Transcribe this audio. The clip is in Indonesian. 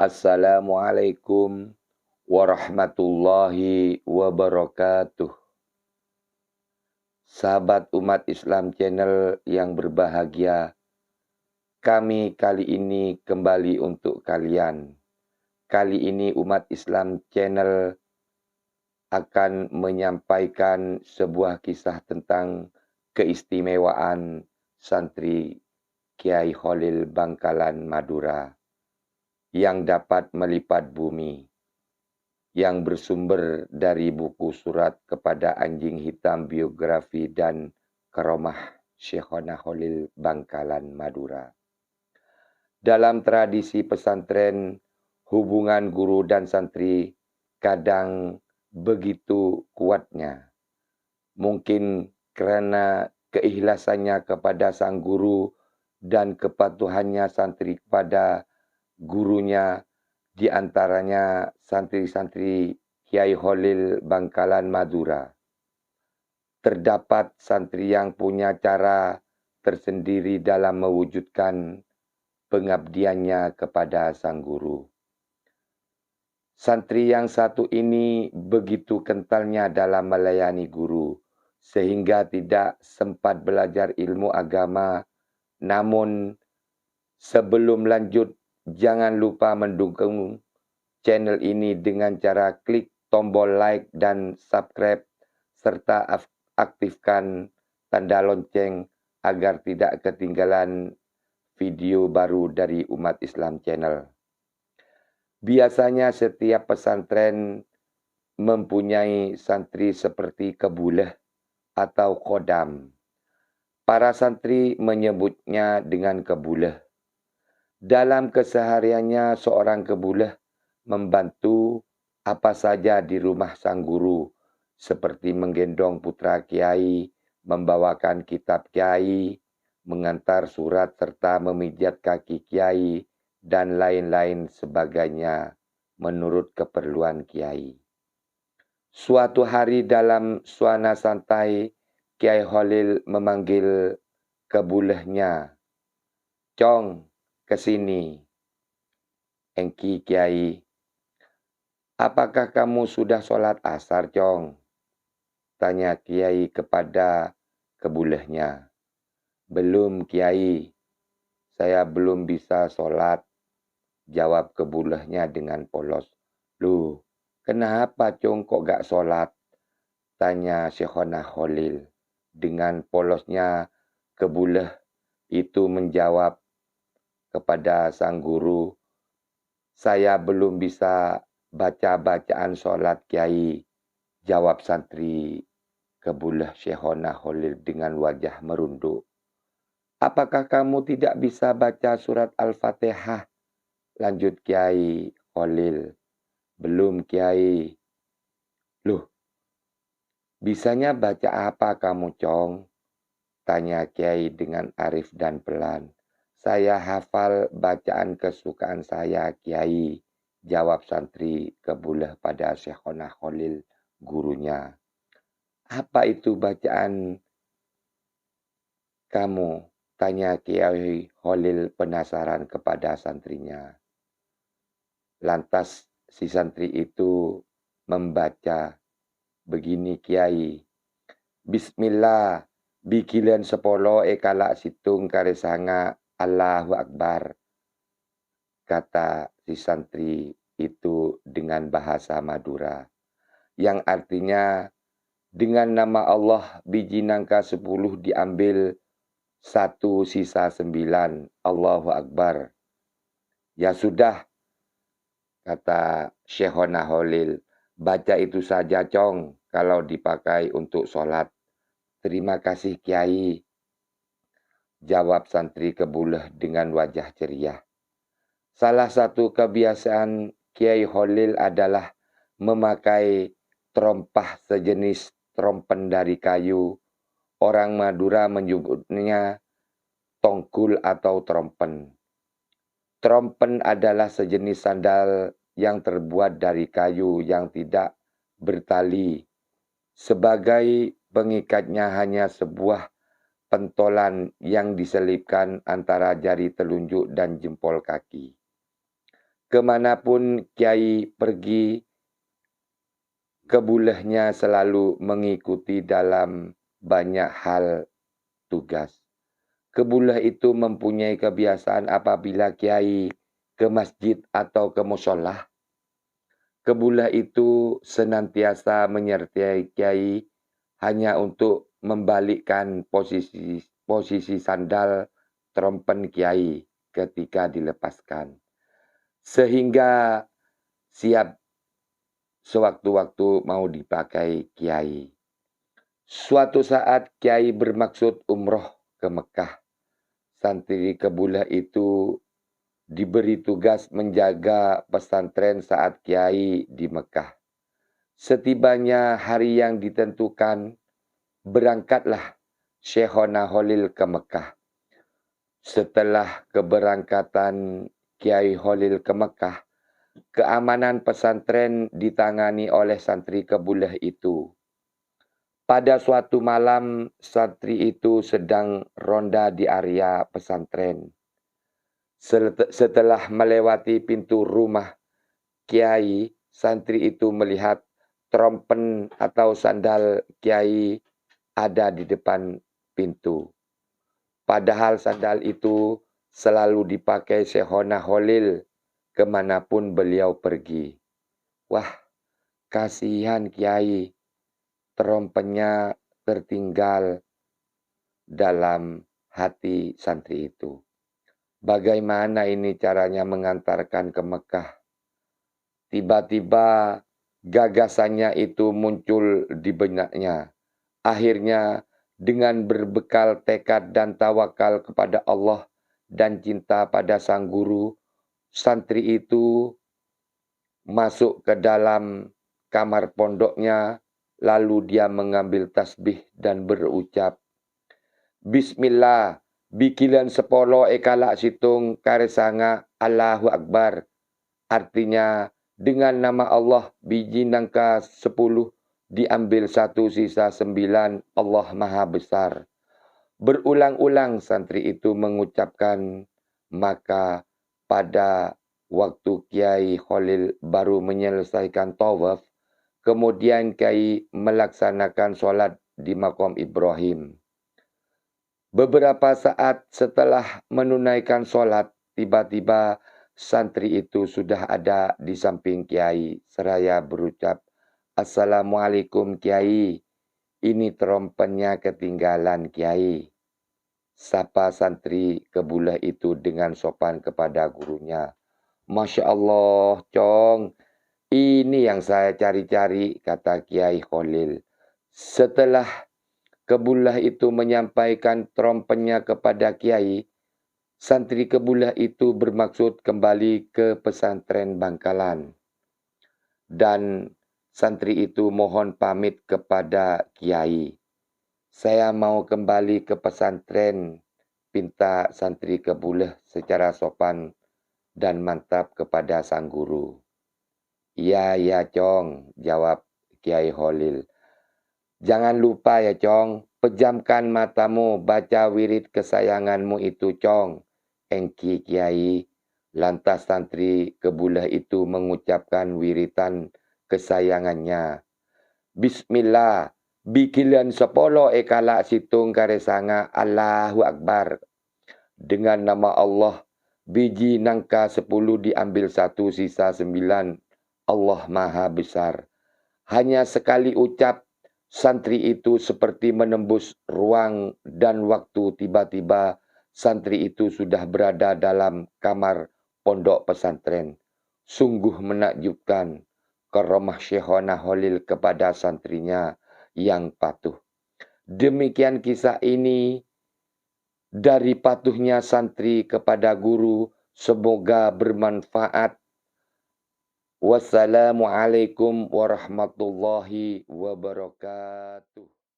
Assalamualaikum warahmatullahi wabarakatuh. Sahabat umat Islam channel yang berbahagia, kami kali ini kembali untuk kalian. Kali ini umat Islam channel akan menyampaikan sebuah kisah tentang keistimewaan santri Kiai Kholil Bangkalan Madura yang dapat melipat bumi, yang bersumber dari buku surat kepada anjing hitam biografi dan karomah Syekhona Kholil Bangkalan Madura. Dalam tradisi pesantren, hubungan guru dan santri kadang begitu kuatnya. Mungkin karena keikhlasannya kepada sang guru dan kepatuhannya santri kepada gurunya, di antaranya santri-santri Kiai Kholil Bangkalan Madura. Terdapat santri yang punya cara tersendiri dalam mewujudkan pengabdiannya kepada sang guru. Santri yang satu ini begitu kentalnya dalam melayani guru, sehingga tidak sempat belajar ilmu agama. Namun, sebelum lanjut, jangan lupa mendukung channel ini dengan cara klik tombol like dan subscribe, serta aktifkan tanda lonceng agar tidak ketinggalan video baru dari umat Islam channel. Biasanya setiap pesantren mempunyai santri seperti kebuleh atau kodam. Para santri menyebutnya dengan kebuleh. Dalam kesehariannya seorang kebuleh membantu apa saja di rumah sang guru, seperti menggendong putra kiai, membawakan kitab kiai, mengantar surat serta memijat kaki kiai, dan lain-lain sebagainya menurut keperluan kiai. Suatu hari dalam suasana santai, Kiai Kholil memanggil kebulehnya, "Cong, kesini." "Engki Kiai." "Apakah kamu sudah sholat asar, Cong?" tanya Kiai kepada kebulehnya. "Belum, Kiai. Saya belum bisa sholat," jawab kebulehnya dengan polos. "Loh, kenapa, Cong, kok gak sholat?" tanya Syekhona Kholil. Dengan polosnya kebuleh itu menjawab kepada sang guru, "Saya belum bisa baca bacaan sholat, Kiai," jawab santri kebuleh Syekhona Kholil dengan wajah merunduk. "Apakah kamu tidak bisa baca surat Al-Fatihah?" lanjut Kiai Kholil. "Belum, Kiai." "Loh, bisanya baca apa kamu, Cong?" tanya Kiai dengan arif dan pelan. "Saya hafal bacaan kesukaan saya, Kiai," jawab santri kebuleh pada Syekhona Kholil gurunya. "Apa itu bacaan kamu?" tanya Kiai Kholil penasaran kepada santrinya. Lantas si santri itu membaca, "Begini, Kiai. Bismillah, bikilan sepolo kalak situng karesanga, Allahu Akbar," kata si santri itu dengan bahasa Madura, yang artinya, dengan nama Allah biji nangka 10 diambil, 1 sisa 9, Allahu Akbar. "Ya sudah," kata Syekhona Kholil, "baca itu saja, Cong, kalau dipakai untuk sholat." "Terima kasih, Kiai," jawab santri kebuleh dengan wajah ceria. Salah satu kebiasaan Kiai Kholil adalah memakai terompah sejenis trompen dari kayu. Orang Madura menyebutnya tongkul atau trompen. Trompen adalah sejenis sandal yang terbuat dari kayu yang tidak bertali. Sebagai pengikatnya hanya sebuah pentolan yang diselipkan antara jari telunjuk dan jempol kaki. Kemanapun Kiai pergi, kebulahnya selalu mengikuti dalam banyak hal tugas. Kebulah itu mempunyai kebiasaan apabila Kiai ke masjid atau ke musolah. Kebulah itu senantiasa menyertai Kiai hanya untuk membalikkan posisi sandal trompen Kiai ketika dilepaskan. Sehingga siap sewaktu-waktu mau dipakai Kiai. Suatu saat Kiai bermaksud umroh ke Mekah. Santri kebulah itu diberi tugas menjaga pesantren saat Kiai di Mekah. Setibanya hari yang ditentukan, berangkatlah Syekhona Holil ke Mekah. Setelah keberangkatan Kiai Holil ke Mekah, keamanan pesantren ditangani oleh santri kebulah itu. Pada suatu malam, santri itu sedang ronda di area pesantren. Setelah melewati pintu rumah Kiai, santri itu melihat trompen atau sandal Kiai ada di depan pintu. Padahal sandal itu selalu dipakai Syekhona Holil kemanapun beliau pergi. Wah, kasihan Kiai, trompennya tertinggal dalam hati santri itu. Bagaimana ini caranya mengantarkan ke Mekah? Tiba-tiba gagasannya itu muncul di benaknya. Akhirnya dengan berbekal tekad dan tawakal kepada Allah dan cinta pada sang guru, santri itu masuk ke dalam kamar pondoknya, lalu dia mengambil tasbih dan berucap, Bismillah, bikilan sepolo ekalak situng karesanga Allahu Akbar. Artinya, dengan nama Allah, biji nangka 10, diambil 1 sisa 9, Allah Maha Besar. Berulang-ulang santri itu mengucapkan, maka pada waktu Kiai Khalil baru menyelesaikan tawaf, kemudian Kiai melaksanakan sholat di Maqam Ibrahim. Beberapa saat setelah menunaikan sholat, tiba-tiba santri itu sudah ada di samping Kiai. Seraya berucap, Assalamualaikum Kiai, ini trompennya ketinggalan Kiai. Sapa santri kebulah itu dengan sopan kepada gurunya. Masya Allah, Cong, ini yang saya cari-cari, kata Kiai Khalil. Setelah kebulah itu menyampaikan trompennya kepada Kiai, santri kebulah itu bermaksud kembali ke pesantren Bangkalan. Dan santri itu mohon pamit kepada Kiai. Saya mau kembali ke pesantren, pinta santri kebulah secara sopan dan mantap kepada sang guru. Iya, ya Cong, jawab Kiai Khalil. Jangan lupa ya Cong, pejamkan matamu, baca wirid kesayanganmu itu Cong. Engki Kiai, lantas santri kebulah itu mengucapkan wiritan kesayangannya. Bismillah, bikilan sepolo ekalak situng karesanga Allahu Akbar. Dengan nama Allah, biji nangka 10 diambil 1 sisa 9. Allah Maha Besar. Hanya sekali ucap, santri itu seperti menembus ruang dan waktu. Tiba-tiba santri itu sudah berada dalam kamar pondok pesantren. Sungguh menakjubkan karomah Syekhona Khalil kepada santrinya yang patuh. Demikian kisah ini dari patuhnya santri kepada guru. Semoga bermanfaat. Wassalamualaikum warahmatullahi wabarakatuh.